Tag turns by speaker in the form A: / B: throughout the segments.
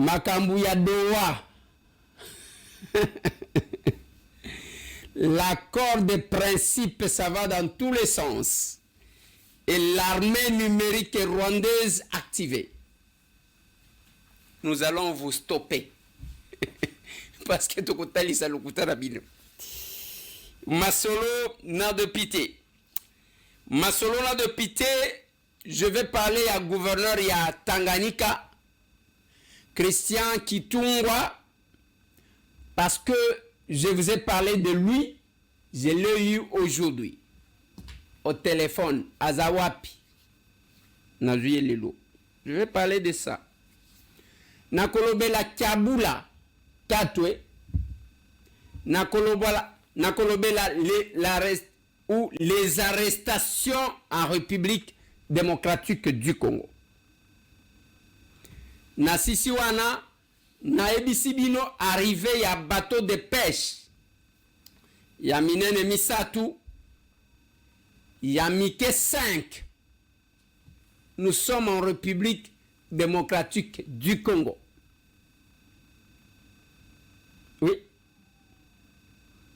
A: makambu ya Doha. L'accord de principe, ça va dans tous les sens. Et l'armée numérique rwandaise activée. Nous allons vous stopper. Parce que tu as le Masolo n'a de pitié. Masolo n'a de pitié. Je vais parler à gouverneur ya Tanganyika, Christian Kitungwa, parce que je vous ai parlé de lui, je l'ai eu aujourd'hui, au téléphone, à Zawapi, Nazuye Lelo. Je vais parler de ça. Nakolobela Kabula, Katwe, Nakolobela les arrestations en République démocratique du Congo. Na Sisiwana, na Ebisibino arrivé ya bateau de pêche. Ya Minene Misatu, ya Mike 5. Nous sommes en République démocratique du Congo. Oui.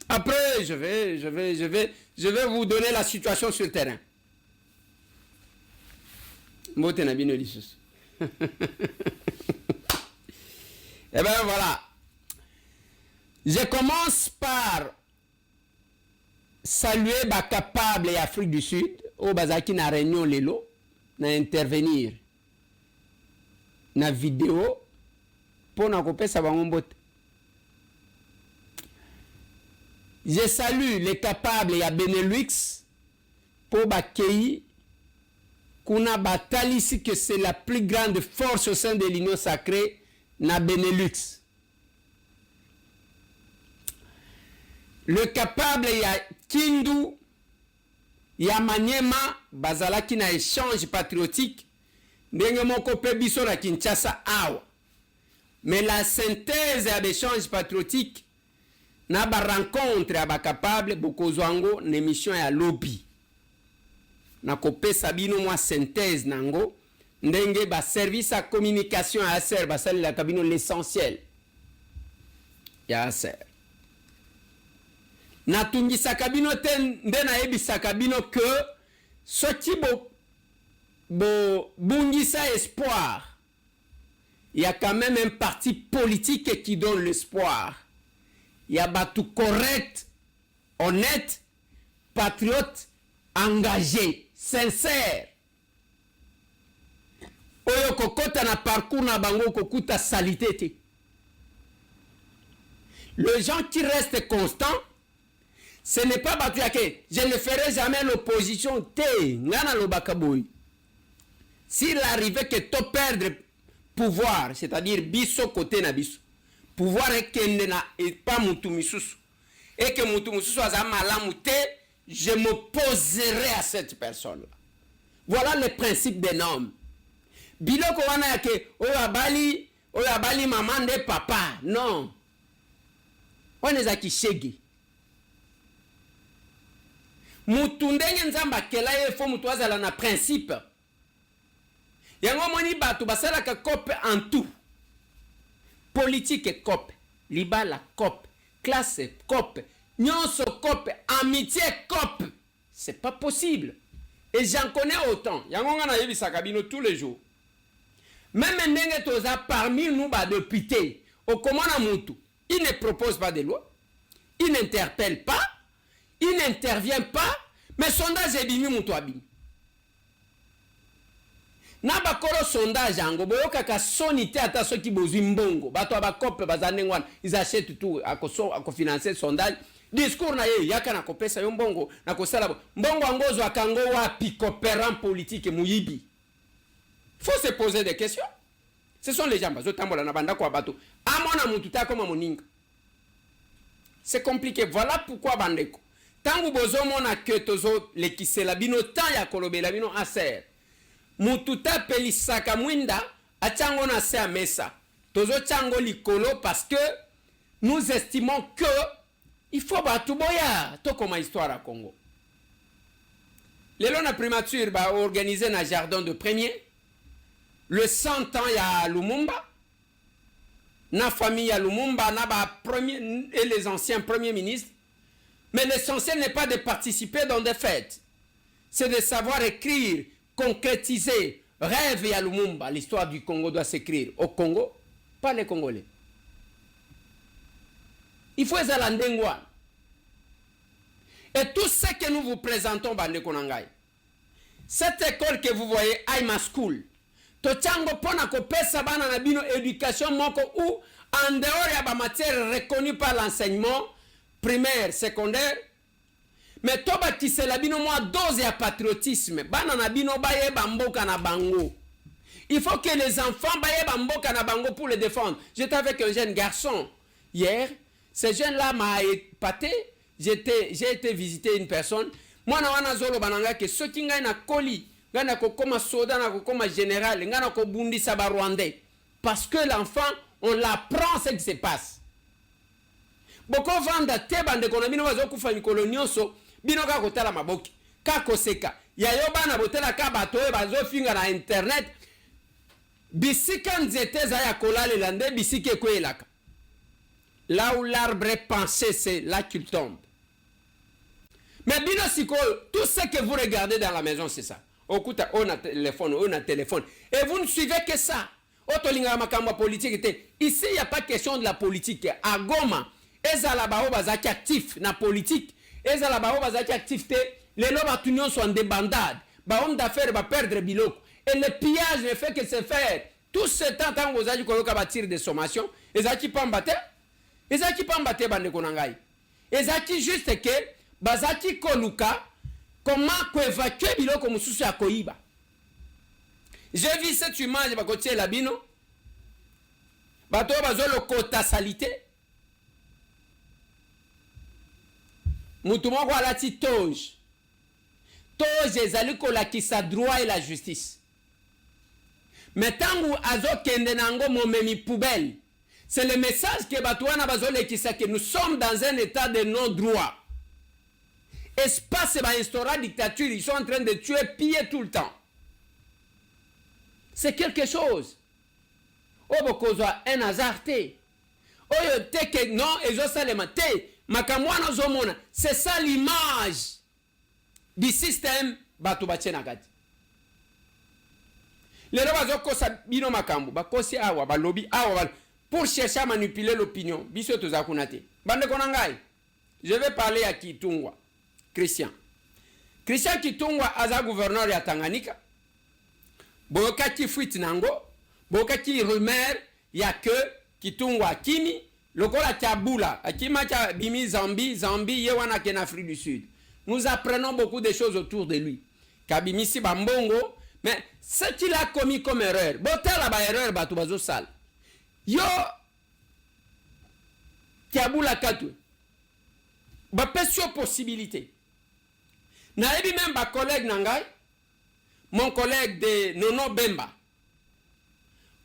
A: Après, je vais vous donner la situation sur le terrain. Eh bien voilà. Je commence par saluer les capables et Afrique du Sud au Bazaki na réunion lelo na intervenir na vidéo pour na kopesa bango mbote. Je salue les capables et Benelux pour bakei kuna batali ici que c'est la plus grande force au sein de l'Union sacrée na Benelux. Le capable ya Kindu ya Maniema bazalaki na échange patriotique ndenge moko pe biso na Kinshasa awa. Mais la synthèse ya échange patriotique na ba rencontre ya ba capable bokozwango na émission ya lobby. Na kopesa bino mwa synthèse nango ndenge ba service à communication à ASER basali la kabino l'essentiel ya ASER. Na tungisa kabino ten nde na ebisa kabino que soki bo bungisa espoir, il y a quand même un parti politique qui donne l'espoir. Il y a batu correct, honnête, patriote, engagé, sincère. Oyo kokota na parcours na bango kokuta salité. Les gens qui restent constants, ce n'est pas batu yake. Je ne ferai jamais l'opposition. Te ngana lobakaboy. S'il arrivait que to perdre pouvoir, c'est-à-dire biso côté na biso, pouvoir est kende na et pas mutu misusu, et que mutu misusu azama lamute, je m'opposerai à cette personne-là. Voilà le principe des normes. Biloko wana yake oyabali maman de papa. Non. On est à kishegi. Mutu ndenge nzamba kela yefo mutu azala na principe. Yango moni batu basala ka kope en tout. Politique kope, libala kope, classe kope, nyonso kope, amitié kope. C'est pas possible. Et j'en connais autant. Yango ngana yebisa kabino tous les jours. Même ndenge toza parmi nous ba députés, au komona mutu, il ne propose pas de loi, il n'interpelle pas, il n'intervient pas, mais sondage est bimi mutu abimi. Na bakolo sondage ango boyoka ka sonité ata soki bozwi mbongo bato abakope bazanengwana ils achètent tout à financer sondage discours na ye yaka na kopesa yo mbongo na kosala mbongo angozo akango wapi coopérant politique muyibi. Faut se poser des questions. Ce sont les gens bazo tambola na banda kwa bato amona mutu ta koma moninga. C'est compliqué. Voilà pourquoi bandeko tangu bozo mona que tozo lekisela bino tan ya kolobela bino ASER mututa pelisaka mwinda achango na se mesa tozo chango likolo parce que nous estimons que il faut batuboya to comme histoire à Congo. Lelo na primature ba organiser na jardin de premier le 100 ans ya Lumumba na famille ya Lumumba, na ba premier et les anciens premiers ministres. Mais l'essentiel n'est pas de participer dans des fêtes. C'est de savoir écrire, concrétiser. Rêve ya Lumumba, l'histoire du Congo doit s'écrire au Congo, pas les Congolais. Il faut ezala ndengwa. Et tout ce que nous vous présentons, Bande Konangai, cette école que vous voyez, Aima School, Tochango pona ko pesa bana na bino éducation moko ou en dehors ya ba matière reconnue par l'enseignement primaire, secondaire, mais toba kisela bino moi dose ya patriotisme, bana na bino baye bamboka na bango. Il faut que les enfants baye bamboka na bango pour les défendre. J'étais avec un jeune garçon hier, ce jeune-là m'a épaté, j'ai été visiter une personne, moi na wana zolo bananga que ceux qui ngai na koli ngana ko koma soda na ko koma général ngana ko bundisa ba rwandais parce que l'enfant on l'apprend ce qui se passe. Boko vanda te bande kona bino bazo kufa mikolo nyonso bino ka kotala maboki ka koseka ya yo bana botela ka bato e bazo finga na internet bisika nzete za ya kolale lande bisike ko elaka. Là où l'arbre est pensé, c'est là qu'il tombe. Mais bino siko, tout ce que vous regardez dans la maison, c'est ça. Okuta, on a téléphone. Et vous ne suivez que ça. Otolinga makamba politique. Ici, il n'y a pas question de la politique. À Goma, ezala bao bazaki actif na politique. Ezala bao bazaki activité. Les lobes unions sont en débandade. Ba homme d'affaires va perdre biloko. Et le pillage ne fait que se faire. Tout ce temps, quand vous avez bâtir des sommations, ezaki pambate. Ezaki pambate bande konangai. Ezaki juste que bazaki koluka comment évacuer biloko mususu ya koiba. J'ai vu cette image bakotie la bino. Bato bazolo kota salité. Mutu moko alati toge. Toge ezali kolakisa droit et la justice. Mais tangu azo kende nango momemi poubelle. C'est le message que Batouana Bazole qui sait que nous sommes dans un état de non-droit. Espace et instaurer dictature, ils sont en train de tuer, piller tout le temps. C'est quelque chose. Obokozwa un hasard te. Oyo te que non, ezo salema te. Makamwana zomona. C'est ça l'image du système Batou Batchenagati. Les rois kosa bino makambu, bakosi awa, balobi awa, pour chercher à manipuler l'opinion. Biso tozakunate. Bande konangai. Je vais parler à Kitungwa. Christian. Christian Kitungwa aza gouverneur ya Tanganyika. Boka ki fuite nango. Boka ki rumeur ya que Kitungwa Kimi lokola Kabula. Akima cha bimi Zambie yewana ken Afrique du Sud. Nous apprenons beaucoup de choses autour de lui. Kabimi si bambongo. Mais ce qu'il a commis comme erreur. Botela ba erreur batu bazo sale. Yo Kabula katwe. Ba pesio possibilité. Na ebi même ba collègue nangai. Mon collègue de Nono Bemba.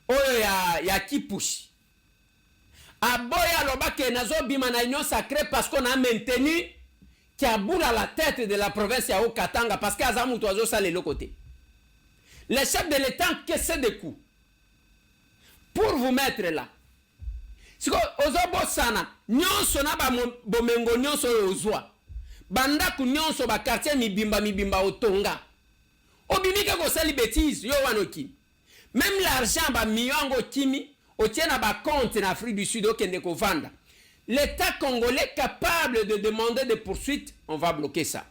A: Oyo ya Kipushi. Aboya lobake nazo bima na union sacrée parce qu'on a maintenu Kabula à la tête de la province ya Okatanga parce qu'azamu toazo sale le côté. Les chefs de l'État caissent des coups pour vous mettre là. Si ozobo sana nyonso na ba bomengo nyonso ozwa banda ku nyonso ba quartier mibimba otonga obimika ko sali bêtise yo wanoki même l'argent ba miongo kimi otiena ba compte en Afrique du Sud okende ko vanda l'État congolais capable de demander des poursuites, on va bloquer ça.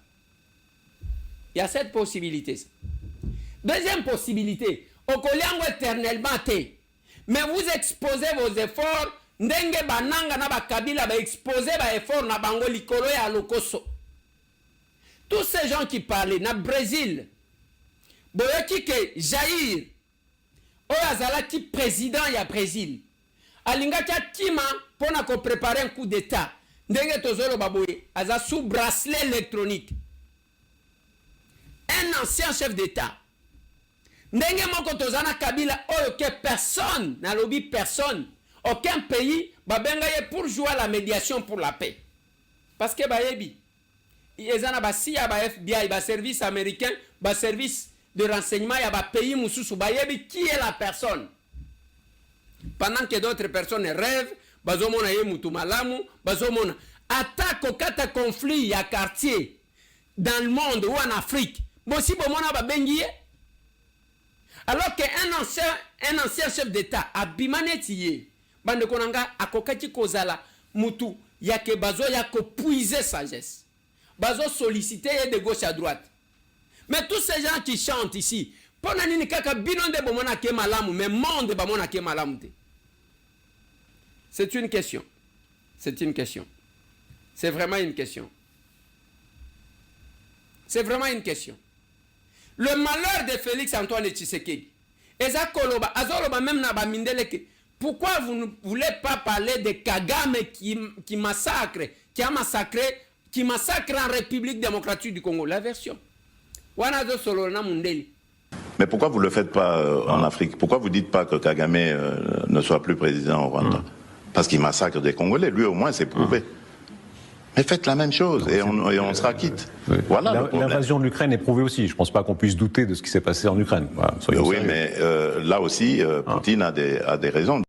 A: Il y a cette possibilité. Deuxième possibilité, okoliango éternellement te. Mais vous exposez vos efforts, ndenge bananga na bakabila ba exposer ba effort na bango likolo ya lokoso. Tous ces gens qui parlaient na Brésil, boyoki ke Jair, oyazala ki président ya Brésil. Alinga kia kima pona ko préparer un coup d'état. Ndenge tozolo baboye, aza sous bracelet électronique. Un ancien chef d'état. Ndenge moko tozana Kabila oyo que personne na lobby personne aucun pays babenga ye pour jouer à la médiation pour la paix parce que bayebi ezana ba CIA ba FBI ba service américain ba service de renseignement ya ba pays mususu bayebi qui est la personne pendant que d'autres personnes rêvent, bazomona ye mutu malamu, bazomona attaque kata conflit ya quartier dans le monde ou en Afrique. Bon si bomona ba bengiye. Alors qu'un ancien chef d'État abimanetiye bande konanga akokati kozala mutu yake bazo yako puiser sagesse. Bazo solliciter de gauche à droite. Mais tous ces gens qui chantent ici, pona nini kaka binonde bomona ke malamu mais monde bomona ke malamu te. C'est une question. C'est une question. C'est vraiment une question. C'est vraiment une question. Le malheur de Félix Antoine Tshisekedi, Ezakoloba, Azoloba même na ba mindeleke. Pourquoi vous ne voulez pas parler de Kagame qui massacre, qui a massacré, qui massacre en République démocratique du Congo? La version. Wanazo Solona Mundeli.
B: Mais pourquoi vous ne le faites pas en Afrique? Pourquoi vous ne dites pas que Kagame ne soit plus président au Rwanda? Parce qu'il massacre des Congolais, lui au moins c'est prouvé. Mais faites la même chose et on sera quitte.
C: Oui.
B: Voilà.
C: L'invasion de l'Ukraine est prouvée aussi. Je ne pense pas qu'on puisse douter de ce qui s'est passé en Ukraine. Voilà,
B: oui, mais là aussi, Poutine a des raisons.